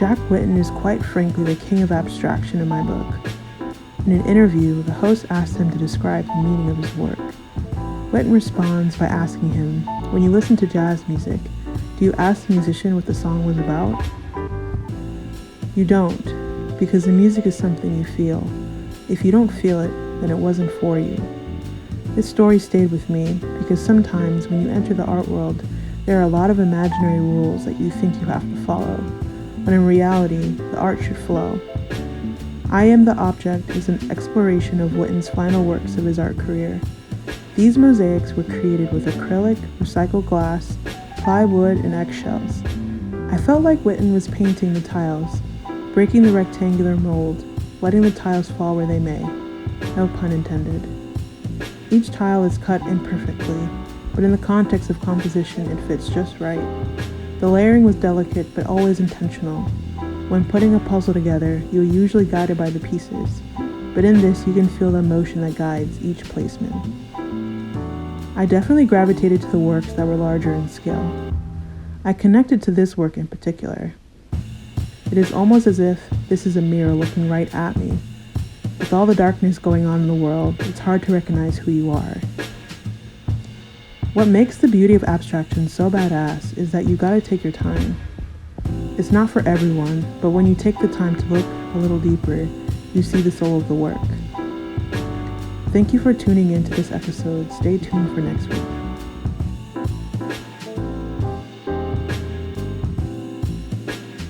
Jack Whitten is quite frankly the king of abstraction in my book. In an interview, the host asked him to describe the meaning of his work. Whitten responds by asking him, when you listen to jazz music, do you ask the musician what the song was about? You don't, because the music is something you feel. If you don't feel it, then it wasn't for you. This story stayed with me because sometimes when you enter the art world, there are a lot of imaginary rules that you think you have to follow, when in reality, the art should flow. I Am the Object is an exploration of Whitten's final works of his art career. These mosaics were created with acrylic, recycled glass, plywood, and eggshells. I felt like Whitten was painting the tiles, breaking the rectangular mold, letting the tiles fall where they may. No pun intended. Each tile is cut imperfectly, but in the context of composition it fits just right. The layering was delicate but always intentional. When putting a puzzle together, you're usually guided by the pieces, but in this you can feel the emotion that guides each placement. I definitely gravitated to the works that were larger in scale. I connected to this work in particular. It is almost as if this is a mirror looking right at me. With all the darkness going on in the world, it's hard to recognize who you are. What makes the beauty of abstraction so badass is that you gotta take your time. It's not for everyone, but when you take the time to look a little deeper, you see the soul of the work. Thank you for tuning in to this episode. Stay tuned for next week.